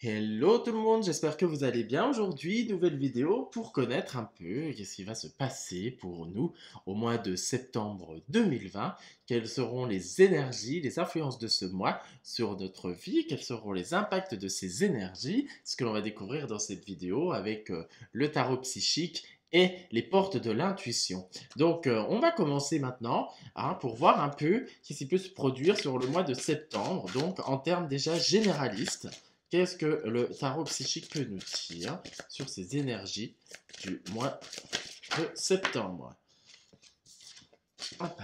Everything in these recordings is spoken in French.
Hello tout le monde, j'espère que vous allez bien aujourd'hui. Nouvelle vidéo pour connaître un peu qu'est-ce qui va se passer pour nous au mois de septembre 2020. Quelles seront les énergies, les influences de ce mois sur notre vie, quels seront les impacts de ces énergies, ce que l'on va découvrir dans cette vidéo avec le tarot psychique et les portes de l'intuition. Donc on va commencer maintenant pour voir un peu ce qui peut se produire sur le mois de septembre, donc en termes déjà généralistes. Qu'est-ce que le tarot psychique peut nous dire sur ces énergies du mois de septembre? Hop.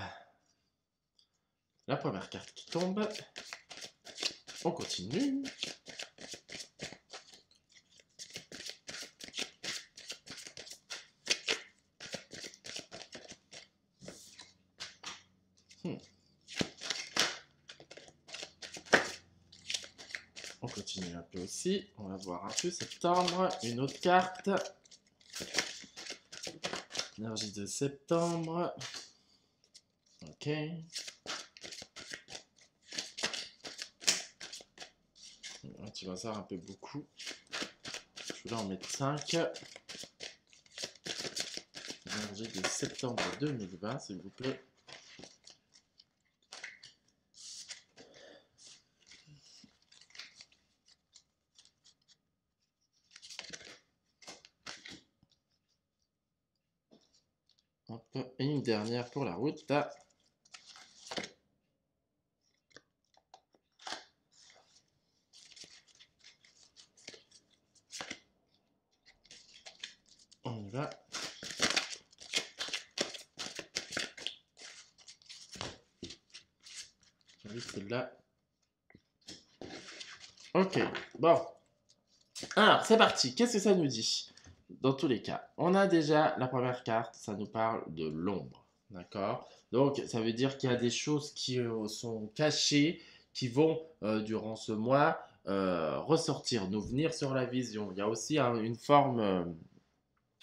La première carte qui tombe. On continue. On continue un peu aussi. On va voir un peu septembre. Une autre carte. Énergie de septembre. Ok. Tu vas voir un peu beaucoup. Je vais en mettre 5. Énergie de septembre 2020, s'il vous plaît. Hop. Et une dernière pour la route. On y va. Celle-là. Ok, bon. Alors, c'est parti. Qu'est-ce que ça nous dit? Dans tous les cas, on a déjà la première carte, ça nous parle de l'ombre. D'accord? Donc, ça veut dire qu'il y a des choses qui sont cachées, qui vont, durant ce mois, ressortir, nous venir sur la vision. Il y a aussi une forme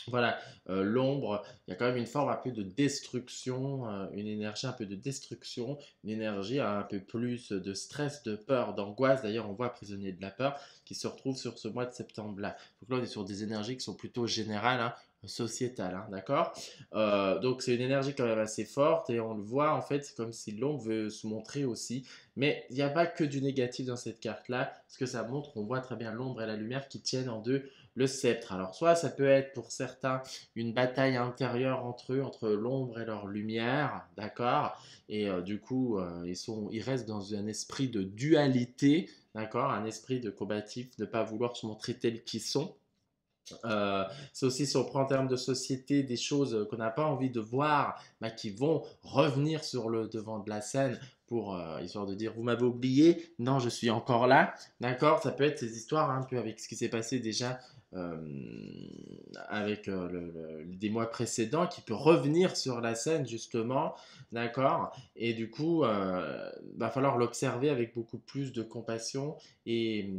voilà, l'ombre, il y a quand même une forme un peu de destruction, une énergie un peu de destruction, une énergie un peu plus de stress, de peur, d'angoisse. D'ailleurs, on voit prisonnier de la peur qui se retrouve sur ce mois de septembre-là. Donc là, on est sur des énergies qui sont plutôt générales, hein, sociétales, hein, d'accord. Donc c'est une énergie quand même assez forte et on le voit en fait, c'est comme si l'ombre veut se montrer aussi. Mais il n'y a pas que du négatif dans cette carte-là, ce que ça montre, on voit très bien l'ombre et la lumière qui tiennent en deux le sceptre. Alors, soit ça peut être pour certains une bataille intérieure entre eux, entre l'ombre et leur lumière, d'accord. Et du coup, ils restent dans un esprit de dualité, d'accord, un esprit de combatif, de ne pas vouloir se montrer tels qu'ils sont. C'est aussi si on prend en termes de société des choses qu'on n'a pas envie de voir, mais qui vont revenir sur le devant de la scène pour histoire de dire vous m'avez oublié, non je suis encore là, d'accord. Ça peut être ces histoires un peu avec ce qui s'est passé déjà euh, avec des mois précédents qui peut revenir sur la scène justement, d'accord. Et du coup, va falloir l'observer avec beaucoup plus de compassion et,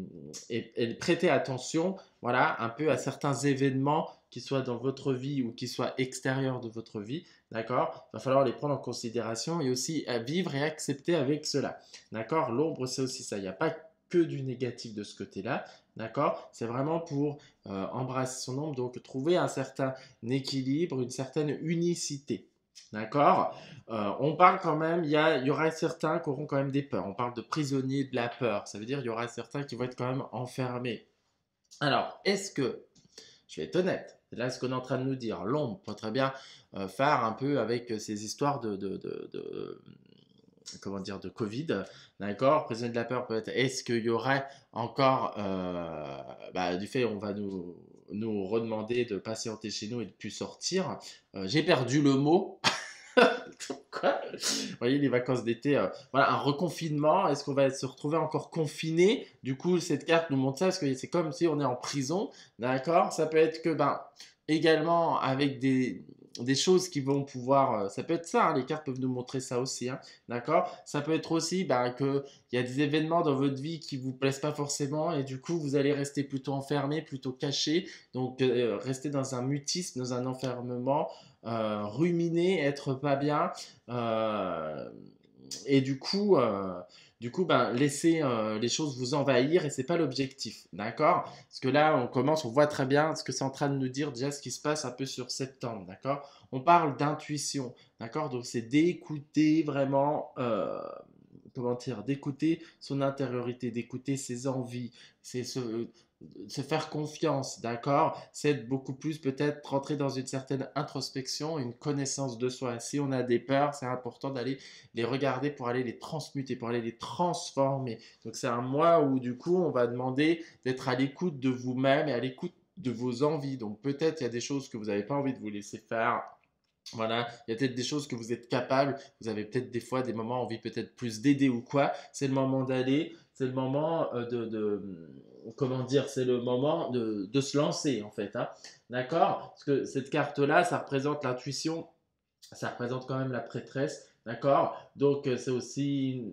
et prêter attention, voilà, un peu à certains événements qui soient dans votre vie ou qui soient extérieurs de votre vie, d'accord. Il va falloir les prendre en considération et aussi à vivre et accepter avec cela, d'accord. L'ombre, c'est aussi ça. Il n'y a pas que du négatif de ce côté-là, d'accord. C'est vraiment pour embrasser son ombre, donc trouver un certain équilibre, une certaine unicité. D'accord. On parle quand même, il y aura certains qui auront quand même des peurs. On parle de prisonniers de la peur. Ça veut dire qu'il y aura certains qui vont être quand même enfermés. Alors, est-ce que, je vais être honnête, c'est là ce qu'on est en train de nous dire, l'ombre peut très bien faire un peu avec ces histoires comment dire, de Covid, d'accord. Prisonnier de la peur peut être, est-ce qu'il y aurait encore, du fait, on va nous redemander de patienter chez nous et de plus sortir. J'ai perdu le mot. Quoi? Vous voyez, les vacances d'été, voilà, un reconfinement. Est-ce qu'on va se retrouver encore confiné? Du coup, cette carte nous montre ça, parce que c'est comme si on est en prison, d'accord? Ça peut être que, également avec des choses qui vont pouvoir, ça peut être ça, hein, les cartes peuvent nous montrer ça aussi, hein, d'accord? Ça peut être aussi qu'il y a des événements dans votre vie qui vous plaisent pas forcément et du coup vous allez rester plutôt enfermé, plutôt caché, donc rester dans un mutisme, dans un enfermement, ruminer, être pas bien, euh, et du coup, du coup, ben, laisser les choses vous envahir et c'est pas l'objectif, d'accord? Parce que là, on commence, on voit très bien ce que c'est en train de nous dire déjà ce qui se passe un peu sur septembre, d'accord? On parle d'intuition, d'accord? Donc c'est d'écouter vraiment, comment dire, d'écouter son intériorité, d'écouter ses envies, c'est se faire confiance, d'accord? C'est beaucoup plus peut-être rentrer dans une certaine introspection, une connaissance de soi. Si on a des peurs, c'est important d'aller les regarder pour aller les transmuter, pour aller les transformer. Donc c'est un mois où du coup on va demander d'être à l'écoute de vous-même et à l'écoute de vos envies. Donc peut-être il y a des choses que vous n'avez pas envie de vous laisser faire. Voilà, il y a peut-être des choses que vous êtes capable, vous avez peut-être des fois des moments envie peut-être plus d'aider ou quoi. C'est le moment d'aller, c'est le moment comment dire, c'est le moment de se lancer en fait, hein. D'accord? Parce que cette carte-là, ça représente l'intuition, ça représente quand même la prêtresse, d'accord? Donc c'est aussi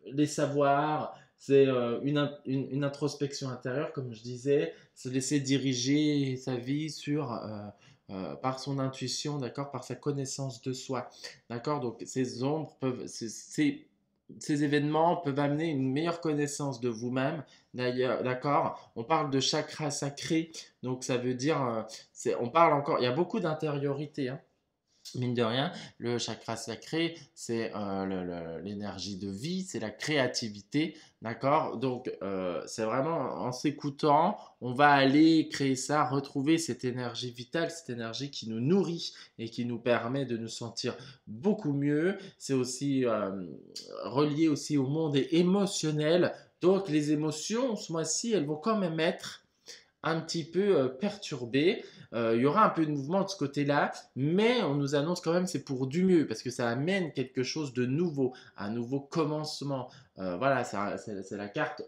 les savoirs, c'est une introspection intérieure, comme je disais, se laisser diriger sa vie par son intuition, d'accord, par sa connaissance de soi, d'accord? Donc ces ombres peuvent, ces événements peuvent amener une meilleure connaissance de vous-même, d'ailleurs, d'accord? On parle de chakra sacré, donc ça veut dire, on parle encore, il y a beaucoup d'intériorité, hein. Mine de rien, le chakra sacré, c'est l'énergie de vie, c'est la créativité, d'accord? Donc, c'est vraiment en s'écoutant, on va aller créer ça, retrouver cette énergie vitale, cette énergie qui nous nourrit et qui nous permet de nous sentir beaucoup mieux. C'est aussi relié aussi au monde émotionnel. Donc, les émotions, ce mois-ci, elles vont quand même être un petit peu perturbé. Il y aura un peu de mouvement de ce côté-là, mais on nous annonce quand même c'est pour du mieux parce que ça amène quelque chose de nouveau, un nouveau commencement. Voilà, c'est la carte.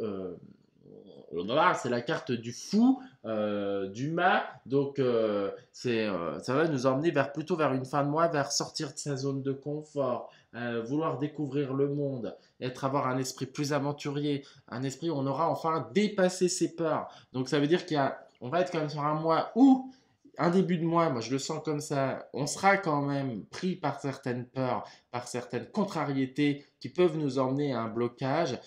C'est la carte du fou, du mât, donc ça va nous emmener plutôt vers une fin de mois, vers sortir de sa zone de confort, vouloir découvrir le monde, avoir un esprit plus aventurier, un esprit où on aura enfin dépassé ses peurs. Donc ça veut dire on va être quand même sur un mois où, un début de mois, moi je le sens comme ça, on sera quand même pris par certaines peurs, par certaines contrariétés qui peuvent nous emmener à un blocage.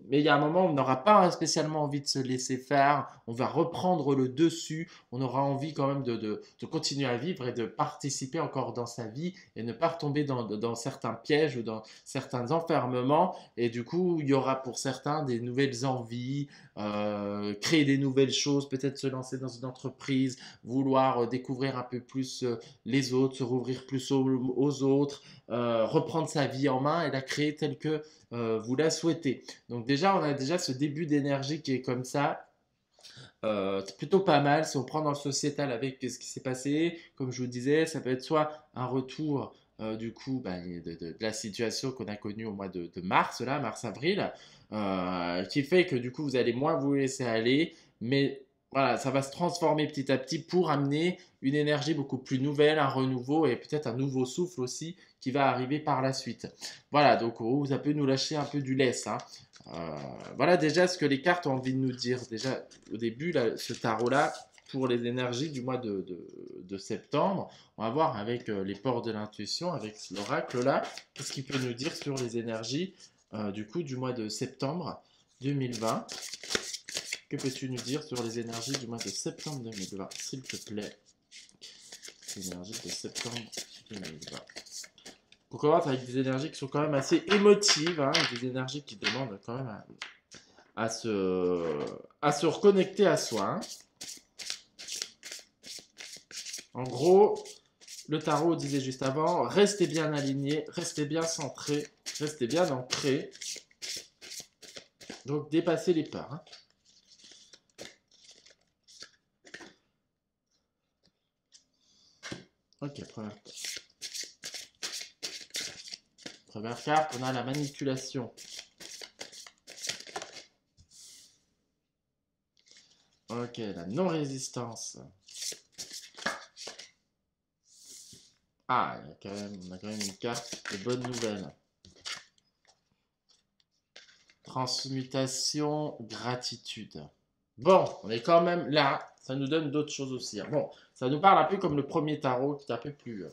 Mais il y a un moment où on n'aura pas spécialement envie de se laisser faire, on va reprendre le dessus, on aura envie quand même de continuer à vivre et de participer encore dans sa vie et ne pas retomber dans certains pièges ou dans certains enfermements. Et du coup, il y aura pour certains des nouvelles envies, créer des nouvelles choses, peut-être se lancer dans une entreprise, vouloir découvrir un peu plus les autres, se rouvrir plus aux autres, reprendre sa vie en main et la créer telle que vous la souhaitez. Donc déjà, on a déjà ce début d'énergie qui est comme ça. C'est plutôt pas mal si on prend dans le sociétal avec ce qui s'est passé. Comme je vous disais, ça peut être soit un retour du coup de la situation qu'on a connue au mois de mars, là, mars-avril, qui fait que du coup vous allez moins vous laisser aller, mais voilà, ça va se transformer petit à petit pour amener une énergie beaucoup plus nouvelle, un renouveau et peut-être un nouveau souffle aussi qui va arriver par la suite. Voilà, donc oh, ça peut nous lâcher un peu du lest, hein. Voilà déjà ce que les cartes ont envie de nous dire. Déjà au début, là, ce tarot-là, pour les énergies du mois de septembre, on va voir avec les ports de l'intuition, avec l'oracle-là, qu'est-ce qu'il peut nous dire sur les énergies du coup du mois de septembre 2020. Que peux-tu nous dire sur les énergies du mois de septembre 2020, s'il te plaît? Les énergies de septembre 2020. On commence avec des énergies qui sont quand même assez émotives, hein, des énergies qui demandent quand même à se reconnecter à soi, hein. En gros, le tarot disait juste avant, restez bien alignés, restez bien centrés, restez bien ancrés. Donc dépassez les peurs, hein. Ok, première carte, on a la manipulation. Ok, la non-résistance. Ah, on a quand même une carte de bonnes nouvelles. Transmutation, gratitude. Bon, on est quand même là. Ça nous donne d'autres choses aussi, hein. Bon, ça nous parle un peu comme le premier tarot, qui est un peu plus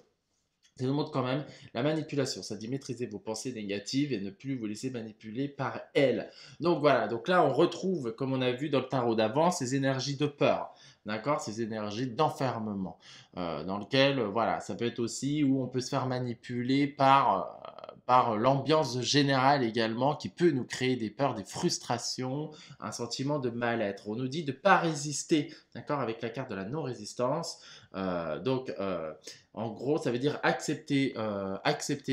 Ça nous montre quand même la manipulation. Ça dit maîtriser vos pensées négatives et ne plus vous laisser manipuler par elles. Donc voilà, donc là on retrouve, comme on a vu dans le tarot d'avant, ces énergies de peur, d'accord, ces énergies d'enfermement, dans lequel, voilà, ça peut être aussi où on peut se faire manipuler par l'ambiance générale également qui peut nous créer des peurs, des frustrations, un sentiment de mal-être. On nous dit de ne pas résister, d'accord, avec la carte de la non-résistance. Donc, en gros, ça veut dire accepter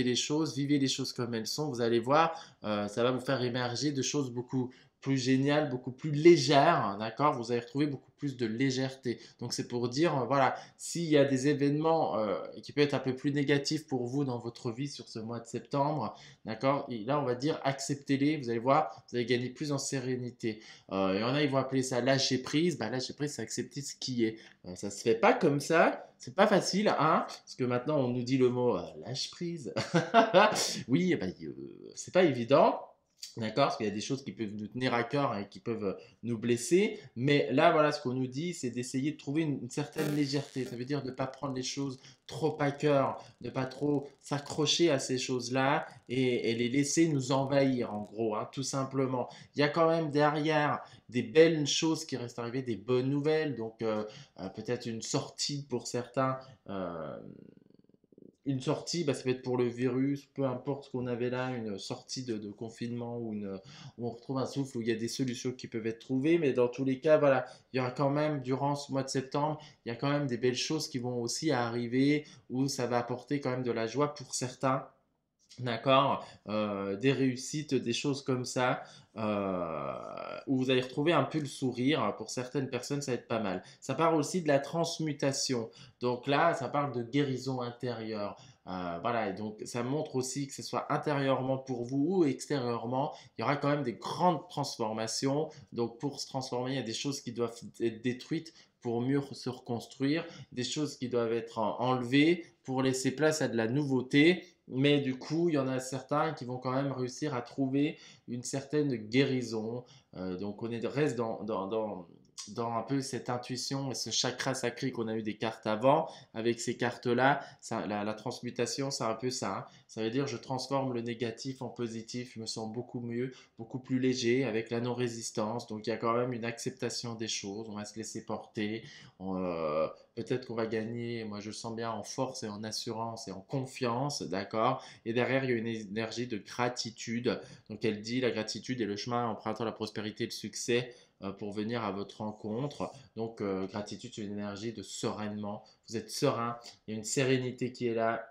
les choses, vivez les choses comme elles sont. Vous allez voir, ça va vous faire émerger de choses beaucoup plus géniales, beaucoup plus légères, d'accord? Vous allez retrouver beaucoup plus de légèreté. Donc c'est pour dire, voilà, s'il y a des événements qui peuvent être un peu plus négatifs pour vous dans votre vie sur ce mois de septembre, d'accord? Et là, on va dire acceptez-les. Vous allez voir, vous allez gagner plus en sérénité. Il y en a, ils vont appeler ça lâcher prise. Bah, lâcher prise, c'est accepter ce qui est. Ça se fait pas comme ça. C'est pas facile, hein, parce que maintenant on nous dit le mot lâche prise. Oui, bah, c'est pas évident. D'accord, parce qu'il y a des choses qui peuvent nous tenir à cœur et qui peuvent nous blesser. Mais là, voilà, ce qu'on nous dit, c'est d'essayer de trouver une certaine légèreté. Ça veut dire de ne pas prendre les choses trop à cœur, de ne pas trop s'accrocher à ces choses-là et les laisser nous envahir, en gros, hein, tout simplement. Il y a quand même derrière des belles choses qui restent arrivées, des bonnes nouvelles. Donc, peut-être une sortie pour certains. Une sortie, bah, ça peut être pour le virus, peu importe ce qu'on avait là, une sortie de confinement où on retrouve un souffle, où il y a des solutions qui peuvent être trouvées, mais dans tous les cas, voilà, il y aura quand même, durant ce mois de septembre, il y a quand même des belles choses qui vont aussi arriver, où ça va apporter quand même de la joie pour certains. D'accord, des réussites, des choses comme ça, où vous allez retrouver un peu le sourire. Pour certaines personnes, ça va être pas mal. Ça parle aussi de la transmutation. Donc là, ça parle de guérison intérieure. Voilà, et donc ça montre aussi que ce soit intérieurement pour vous ou extérieurement, il y aura quand même des grandes transformations. Donc pour se transformer, il y a des choses qui doivent être détruites pour mieux se reconstruire, des choses qui doivent être enlevées pour laisser place à de la nouveauté. Mais du coup, il y en a certains qui vont quand même réussir à trouver une certaine guérison. Donc reste dans un peu cette intuition et ce chakra sacré qu'on a eu des cartes avant. Avec ces cartes-là, la transmutation, c'est un peu ça, hein. Ça veut dire je transforme le négatif en positif, je me sens beaucoup mieux, beaucoup plus léger avec la non-résistance. Donc il y a quand même une acceptation des choses, on va se laisser porter. Peut-être qu'on va gagner, moi je le sens bien, en force et en assurance et en confiance, d'accord? Et derrière, il y a une énergie de gratitude. Donc elle dit, la gratitude est le chemin empruntant la prospérité et le succès pour venir à votre rencontre. Donc gratitude, c'est une énergie de sereinement. Vous êtes serein, il y a une sérénité qui est là.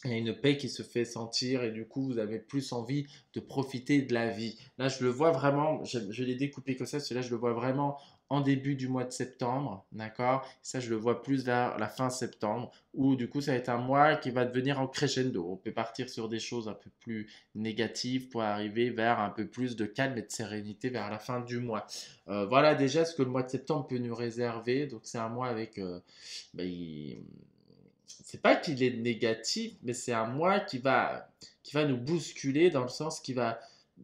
Il y a une paix qui se fait sentir et du coup, vous avez plus envie de profiter de la vie. Là, je le vois vraiment, je l'ai découpé comme ça, celui-là, je le vois vraiment en début du mois de septembre, d'accord? Ça, je le vois plus vers la fin septembre, où du coup, ça va être un mois qui va devenir en crescendo. On peut partir sur des choses un peu plus négatives pour arriver vers un peu plus de calme et de sérénité vers la fin du mois. Voilà déjà ce que le mois de septembre peut nous réserver. Donc, c'est un mois avec... bah, c'est pas qu'il est négatif, mais c'est un moi qui va nous bousculer dans le sens qui va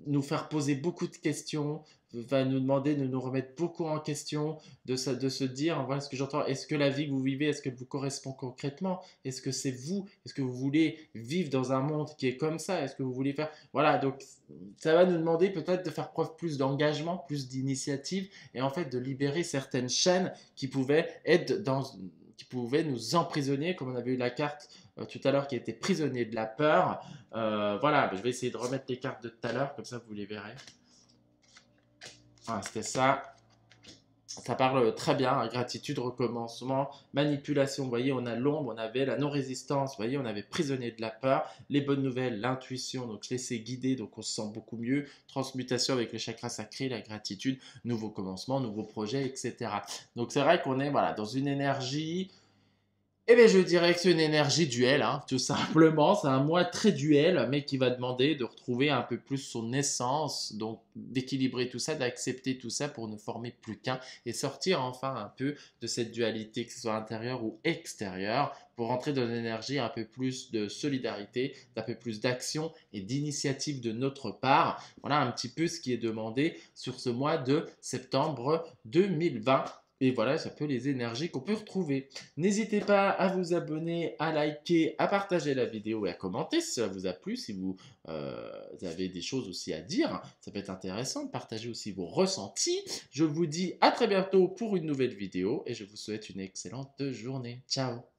nous faire poser beaucoup de questions, va nous demander de nous remettre beaucoup en question, de se dire, voilà ce que j'entends, est-ce que la vie que vous vivez, est-ce qu'elle vous correspond concrètement? Est-ce que c'est vous? Est-ce que vous voulez vivre dans un monde qui est comme ça? Est-ce que vous voulez faire... Voilà, donc ça va nous demander peut-être de faire preuve plus d'engagement, plus d'initiative, et en fait de libérer certaines chaînes qui pouvaient être qui pouvaient nous emprisonner, comme on avait eu la carte tout à l'heure qui était prisonnier de la peur. Voilà, je vais essayer de remettre les cartes de tout à l'heure, comme ça vous les verrez. Voilà, c'était ça. Ça parle très bien, hein, gratitude, recommencement, manipulation. Vous voyez, on a l'ombre, on avait la non-résistance. Vous voyez, on avait prisonnier de la peur. Les bonnes nouvelles, l'intuition, donc se laisser guider, donc on se sent beaucoup mieux. Transmutation avec le chakra sacré, la gratitude, nouveau commencement, nouveau projet, etc. Donc c'est vrai qu'on est voilà, dans une énergie. Eh bien, je dirais que c'est une énergie duel, hein, tout simplement. C'est un mois très duel, mais qui va demander de retrouver un peu plus son essence, donc d'équilibrer tout ça, d'accepter tout ça pour ne former plus qu'un et sortir enfin un peu de cette dualité, que ce soit intérieure ou extérieure, pour rentrer dans une énergie un peu plus de solidarité, d'un peu plus d'action et d'initiative de notre part. Voilà un petit peu ce qui est demandé sur ce mois de septembre 2020. Et voilà, ça peut les énergies qu'on peut retrouver. N'hésitez pas à vous abonner, à liker, à partager la vidéo et à commenter si cela vous a plu, si vous avez des choses aussi à dire. Ça peut être intéressant de partager aussi vos ressentis. Je vous dis à très bientôt pour une nouvelle vidéo et je vous souhaite une excellente journée. Ciao!